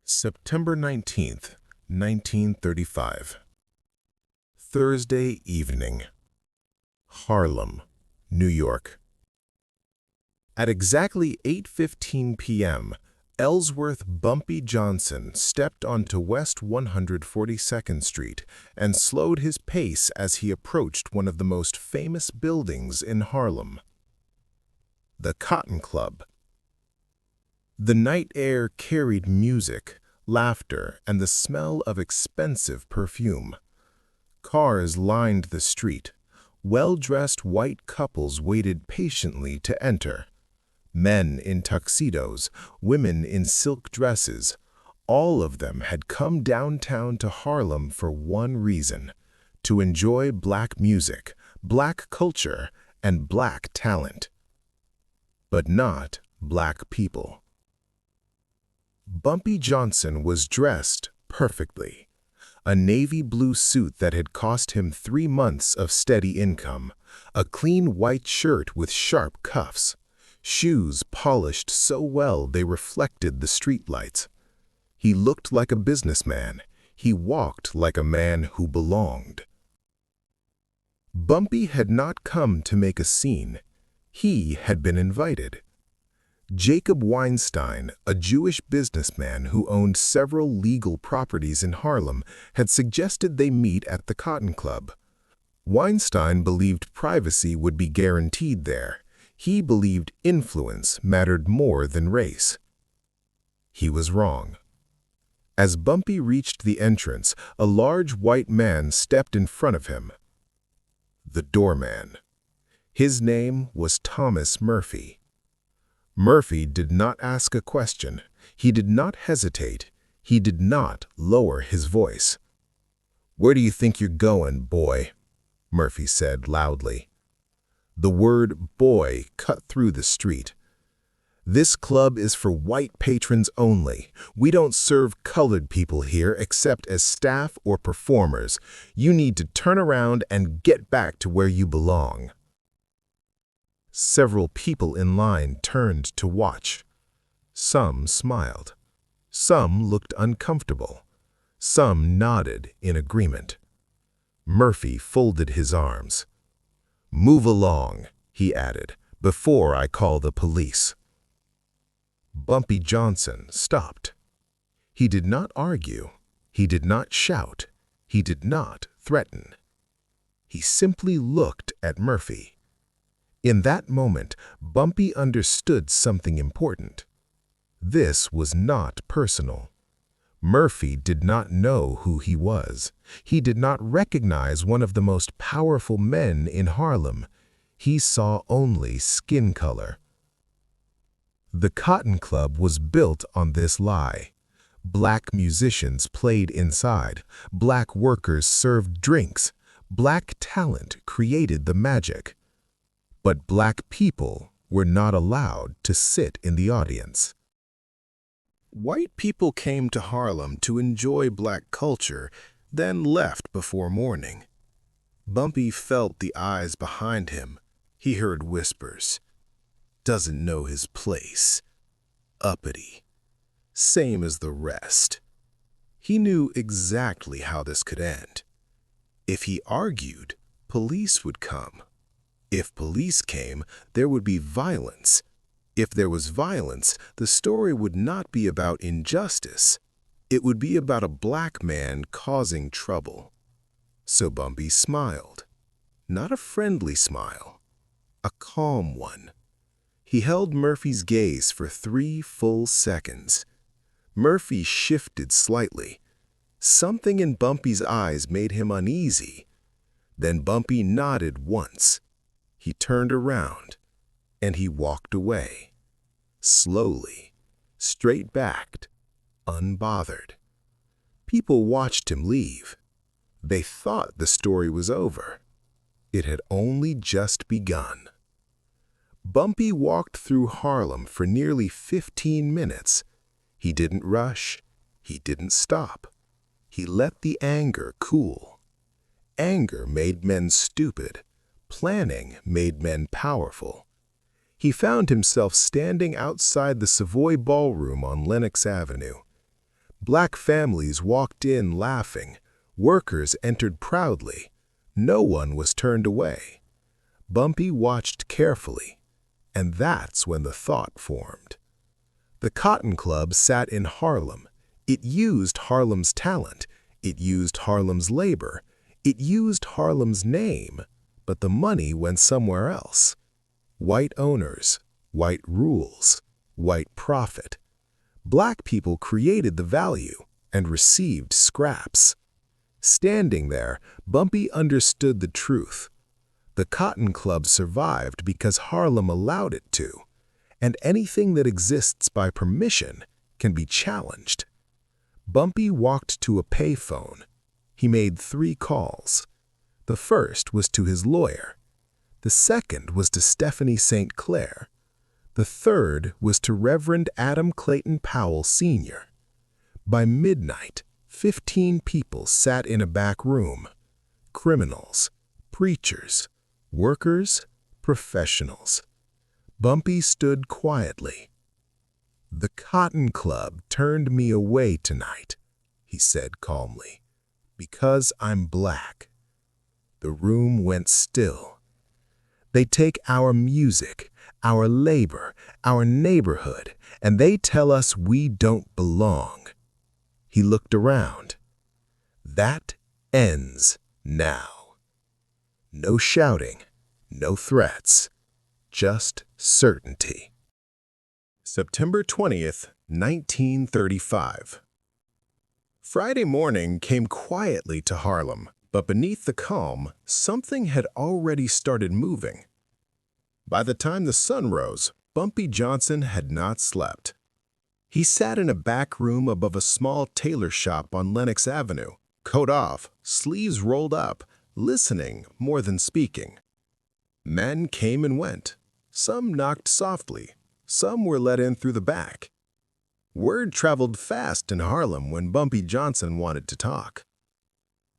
September 19th, 1935. Thursday evening. Harlem, New York. At exactly 8:15 p.m., Ellsworth Bumpy Johnson stepped onto West 142nd Street and slowed his pace as he approached one of the most famous buildings in Harlem, the Cotton Club. The night air carried music, laughter, and the smell of expensive perfume. Cars lined the street. Well-dressed white couples waited patiently to enter. Men in tuxedos, women in silk dresses, all of them had come downtown to Harlem for one reason: to enjoy black music, black culture, and black talent. But not black people. Bumpy Johnson was dressed perfectly. A navy blue suit that had cost him 3 months of steady income, a clean white shirt with sharp cuffs, shoes polished so well they reflected the streetlights. He looked like a businessman. He walked like a man who belonged. Bumpy had not come to make a scene. He had been invited. Jacob Weinstein, a Jewish businessman who owned several legal properties in Harlem, had suggested they meet at the Cotton Club. Weinstein believed privacy would be guaranteed there. He believed influence mattered more than race. He was wrong. As Bumpy reached the entrance, a large white man stepped in front of him. The doorman. His name was Thomas Murphy. Murphy did not ask a question. He did not hesitate. He did not lower his voice. "Where do you think you're going, boy?" Murphy said loudly. The word "boy" cut through the street. "This club is for white patrons only. We don't serve colored people here except as staff or performers. You need to turn around and get back to where you belong." Several people in line turned to watch. Some smiled. Some looked uncomfortable. Some nodded in agreement. Murphy folded his arms. "Move along," he added, "before I call the police." Bumpy Johnson stopped. He did not argue. He did not shout. He did not threaten. He simply looked at Murphy. In that moment, Bumpy understood something important. This was not personal. Murphy did not know who he was. He did not recognize one of the most powerful men in Harlem. He saw only skin color. The Cotton Club was built on this lie. Black musicians played inside. Black workers served drinks. Black talent created the magic. But black people were not allowed to sit in the audience. White people came to Harlem to enjoy black culture, then left before morning. Bumpy felt the eyes behind him. He heard whispers. "Doesn't know his place. Uppity. Same as the rest." He knew exactly how this could end. If he argued, police would come. If police came, there would be violence. If there was violence, the story would not be about injustice. It would be about a black man causing trouble. So Bumpy smiled. Not a friendly smile, a calm one. He held Murphy's gaze for 3 full seconds. Murphy shifted slightly. Something in Bumpy's eyes made him uneasy. Then Bumpy nodded once. He turned around, and he walked away. Slowly, straight-backed, unbothered. People watched him leave. They thought the story was over. It had only just begun. Bumpy walked through Harlem for nearly 15 minutes. He didn't rush. He didn't stop. He let the anger cool. Anger made men stupid. Planning made men powerful. He found himself standing outside the Savoy Ballroom on Lenox Avenue. Black families walked in laughing. Workers entered proudly. No one was turned away. Bumpy watched carefully, and that's when the thought formed. The Cotton Club sat in Harlem. It used Harlem's talent. It used Harlem's labor. It used Harlem's name, but the money went somewhere else. White owners, white rules, white profit. Black people created the value and received scraps. Standing there, Bumpy understood the truth. The Cotton Club survived because Harlem allowed it to, and anything that exists by permission can be challenged. Bumpy walked to a payphone. He made 3 calls. The first was to his lawyer. The second was to Stephanie St. Clair. The third was to Reverend Adam Clayton Powell, Sr. By midnight, 15 people sat in a back room. Criminals, preachers, workers, professionals. Bumpy stood quietly. "The Cotton Club turned me away tonight," he said calmly, "because I'm black." The room went still. "They take our music, our labor, our neighborhood, and they tell us we don't belong." He looked around. "That ends now." No shouting, no threats, just certainty. September 20th, 1935. Friday morning came quietly to Harlem, but beneath the calm, something had already started moving. By the time the sun rose, Bumpy Johnson had not slept. He sat in a back room above a small tailor shop on Lenox Avenue, coat off, sleeves rolled up, listening more than speaking. Men came and went. Some knocked softly. Some were let in through the back. Word traveled fast in Harlem when Bumpy Johnson wanted to talk.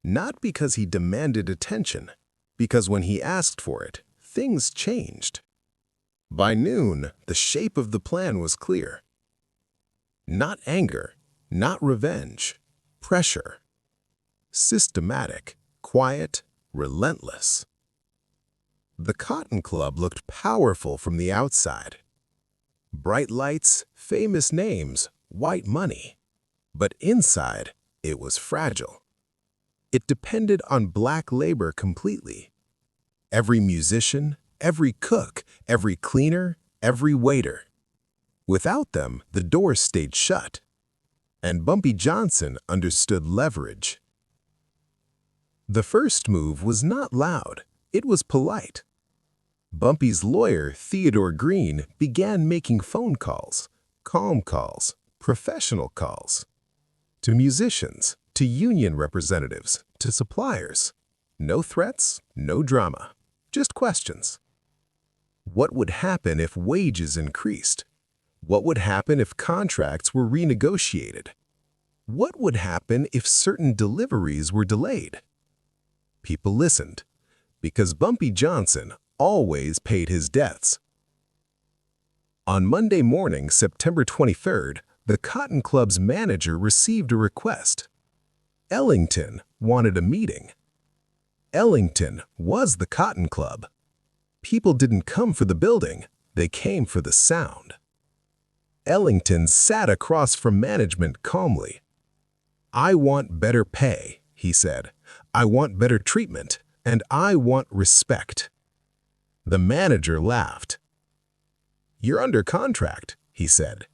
Not because he demanded attention, because when he asked for it, things changed. By noon, the shape of the plan was clear. Not anger, not revenge, pressure. Systematic, quiet, relentless. The Cotton Club looked powerful from the outside. Bright lights, famous names, white money. But inside, it was fragile. It depended on black labor completely. Every musician, every cook, every cleaner, every waiter. Without them, the doors stayed shut. And Bumpy Johnson understood leverage. The first move was not loud, it was polite. Bumpy's lawyer, Theodore Green, began making phone calls, calm calls, professional calls. To musicians, to union representatives, to suppliers. No threats, no drama, just questions. What would happen if wages increased? What would happen if contracts were renegotiated? What would happen if certain deliveries were delayed? People listened, because Bumpy Johnson always paid his debts. On Monday morning, September 23rd, the Cotton Club's manager received a request. Ellington wanted a meeting. Ellington was the Cotton Club. People didn't come for the building, they came for the sound. Ellington sat across from management calmly. "I want better pay," he said. "I want better treatment, and I want respect." The manager laughed. "You're under contract," he said.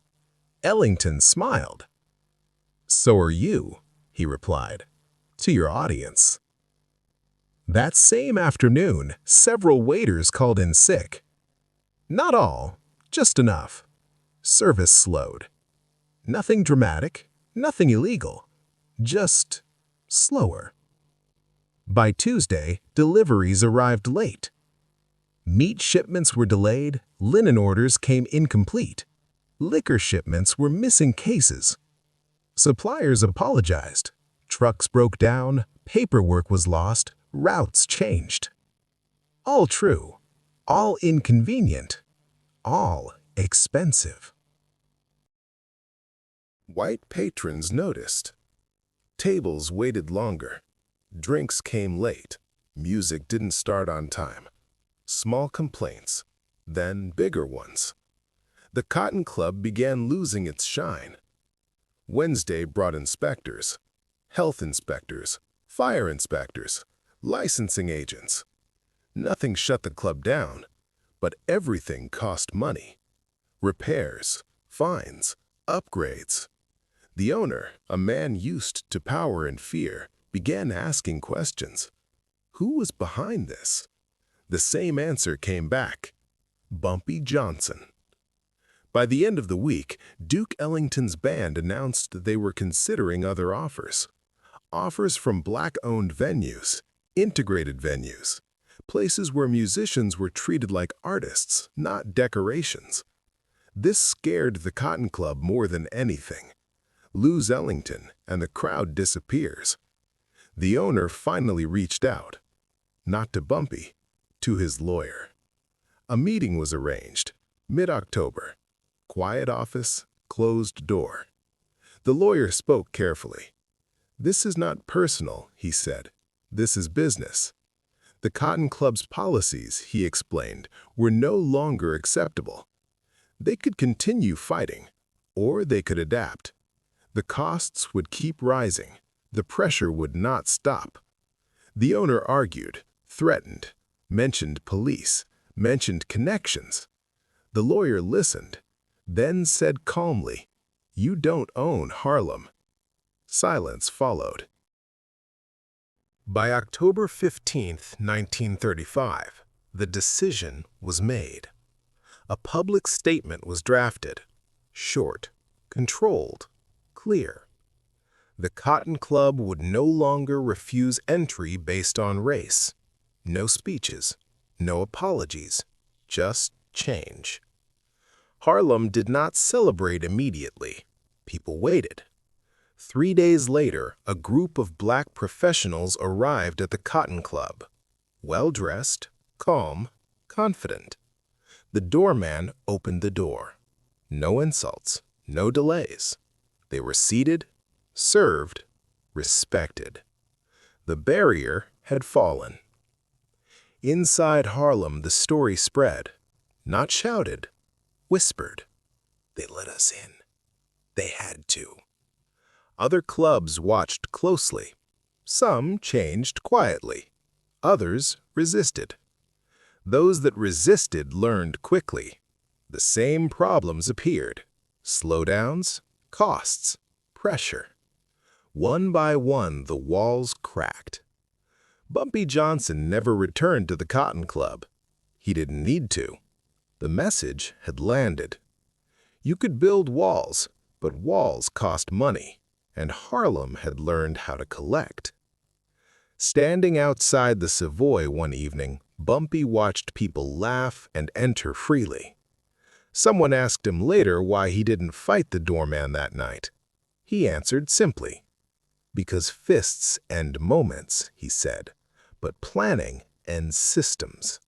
Ellington smiled. "So are you," he replied, "to your audience." That same afternoon, several waiters called in sick. Not all, just enough. Service slowed. Nothing dramatic, nothing illegal, just slower. By Tuesday, deliveries arrived late. Meat shipments were delayed, linen orders came incomplete. Liquor shipments were missing cases. Suppliers apologized. Trucks broke down, paperwork was lost, routes changed. All true, all inconvenient, all expensive. White patrons noticed. Tables waited longer. Drinks came late. Music didn't start on time. Small complaints, then bigger ones. The Cotton Club began losing its shine. Wednesday brought inspectors, health inspectors, fire inspectors, licensing agents. Nothing shut the club down, but everything cost money. Repairs, fines, upgrades. The owner, a man used to power and fear, began asking questions. Who was behind this? The same answer came back. Bumpy Johnson. By the end of the week, Duke Ellington's band announced that they were considering other offers. Offers from black-owned venues, integrated venues, places where musicians were treated like artists, not decorations. This scared the Cotton Club more than anything. Lose Ellington, and the crowd disappears. The owner finally reached out, not to Bumpy, to his lawyer. A meeting was arranged, mid-October. Quiet office, closed door. The lawyer spoke carefully. "This is not personal," he said. "This is business." The Cotton Club's policies, he explained, were no longer acceptable. They could continue fighting, or they could adapt. The costs would keep rising. The pressure would not stop. The owner argued, threatened, mentioned police, mentioned connections. The lawyer listened, then said calmly, "You don't own Harlem." Silence followed. By October 15, 1935, the decision was made. A public statement was drafted, short, controlled, clear. The Cotton Club would no longer refuse entry based on race. No speeches, no apologies, just change. Harlem did not celebrate immediately. People waited. 3 days later, a group of black professionals arrived at the Cotton Club. Well-dressed, calm, confident. The doorman opened the door. No insults, no delays. They were seated, served, respected. The barrier had fallen. Inside Harlem, the story spread. Not shouted, whispered. They let us in. They had to. Other clubs watched closely. Some changed quietly. Others resisted. Those that resisted learned quickly. The same problems appeared. Slowdowns, costs, pressure. One by one, the walls cracked. Bumpy Johnson never returned to the Cotton Club. He didn't need to. The message had landed. You could build walls, but walls cost money, and Harlem had learned how to collect. Standing outside the Savoy one evening, Bumpy watched people laugh and enter freely. Someone asked him later why he didn't fight the doorman that night. He answered simply, "Because fists end moments," he said, "but planning ends systems."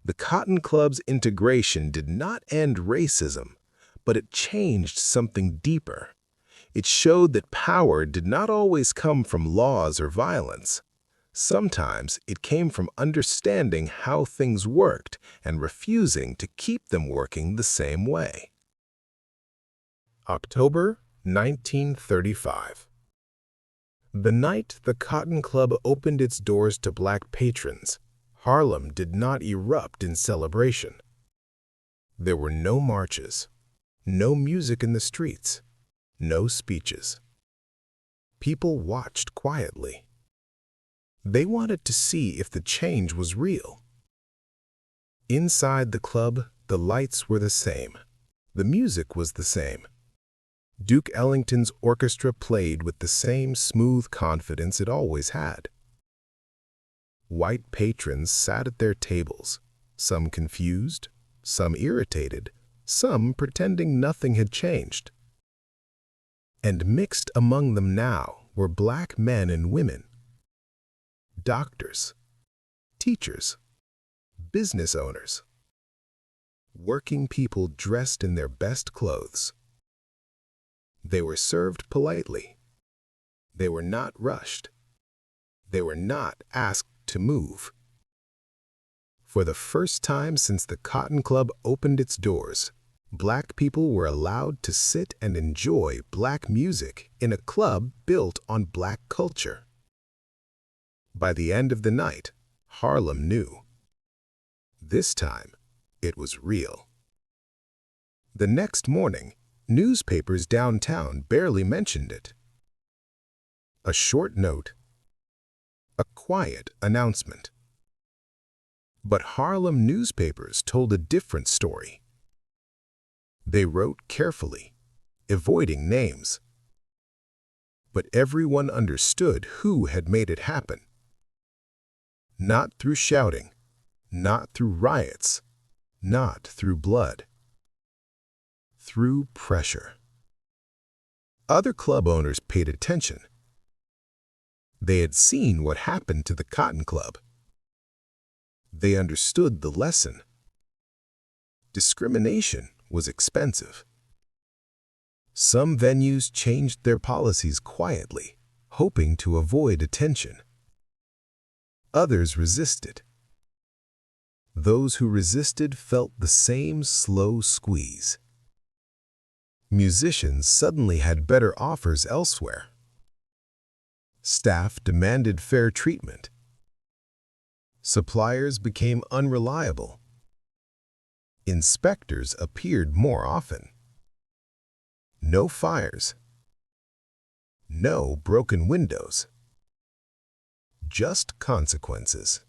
The Cotton Club's integration did not end racism, but it changed something deeper. It showed that power did not always come from laws or violence. Sometimes it came from understanding how things worked and refusing to keep them working the same way. October 1935. The night the Cotton Club opened its doors to black patrons, Harlem did not erupt in celebration. There were no marches, no music in the streets, no speeches. People watched quietly. They wanted to see if the change was real. Inside the club, the lights were the same. The music was the same. Duke Ellington's orchestra played with the same smooth confidence it always had. White patrons sat at their tables, some confused, some irritated, some pretending nothing had changed. And mixed among them now were black men and women. Doctors, teachers, business owners, working people dressed in their best clothes. They were served politely. They were not rushed. They were not asked to move. For the first time since the Cotton Club opened its doors, Black people were allowed to sit and enjoy Black music in a club built on Black culture. By the end of the night, Harlem knew. This time, it was real. The next morning, newspapers downtown barely mentioned it. A short note, a quiet announcement. But Harlem newspapers told a different story. They wrote carefully, avoiding names. But everyone understood who had made it happen. Not through shouting, not through riots, not through blood. Through pressure. Other club owners paid attention. They had seen what happened to the Cotton Club. They understood the lesson. Discrimination was expensive. Some venues changed their policies quietly, hoping to avoid attention. Others resisted. Those who resisted felt the same slow squeeze. Musicians suddenly had better offers elsewhere. Staff demanded fair treatment. Suppliers became unreliable. Inspectors appeared more often. No fires. No broken windows. Just consequences.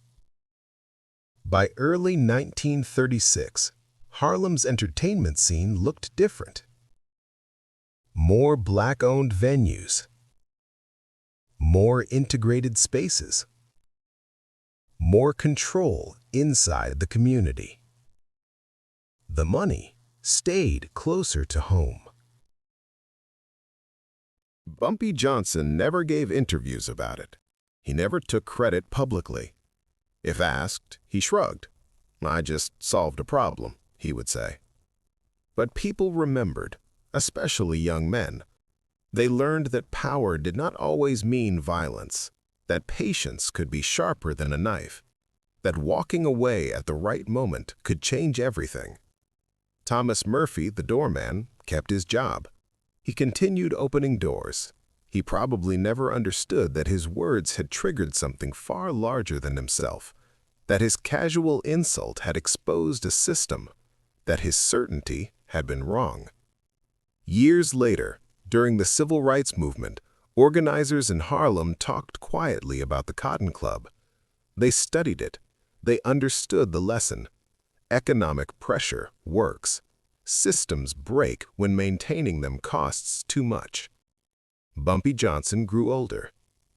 By early 1936, Harlem's entertainment scene looked different. More Black-owned venues. More integrated spaces. More control inside the community. The money stayed closer to home. Bumpy Johnson never gave interviews about it. He never took credit publicly. If asked, he shrugged. "I just solved a problem," he would say. But people remembered, especially young men. They learned that power did not always mean violence, that patience could be sharper than a knife, that walking away at the right moment could change everything. Thomas Murphy, the doorman, kept his job. He continued opening doors. He probably never understood that his words had triggered something far larger than himself, that his casual insult had exposed a system, that his certainty had been wrong. Years later, during the Civil Rights Movement, organizers in Harlem talked quietly about the Cotton Club. They studied it. They understood the lesson. Economic pressure works. Systems break when maintaining them costs too much. Bumpy Johnson grew older.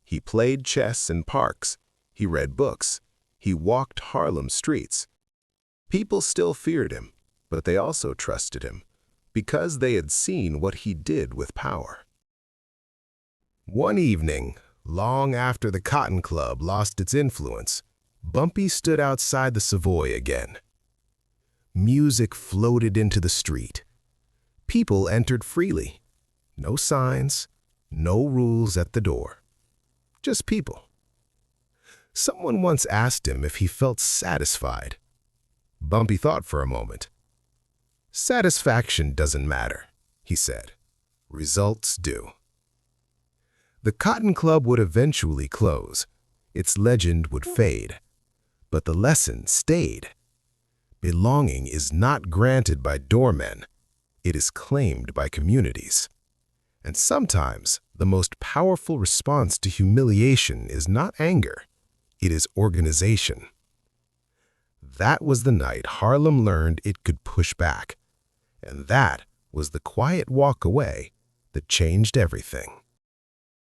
He played chess in parks. He read books. He walked Harlem streets. People still feared him, but they also trusted him, because they had seen what he did with power. One evening, long after the Cotton Club lost its influence, Bumpy stood outside the Savoy again. Music floated into the street. People entered freely. No signs, no rules at the door. Just people. Someone once asked him if he felt satisfied. Bumpy thought for a moment. "Satisfaction doesn't matter," he said. "Results do." The Cotton Club would eventually close. Its legend would fade. But the lesson stayed. Belonging is not granted by doormen. It is claimed by communities. And sometimes the most powerful response to humiliation is not anger. It is organization. That was the night Harlem learned it could push back. And that was the quiet walk away that changed everything.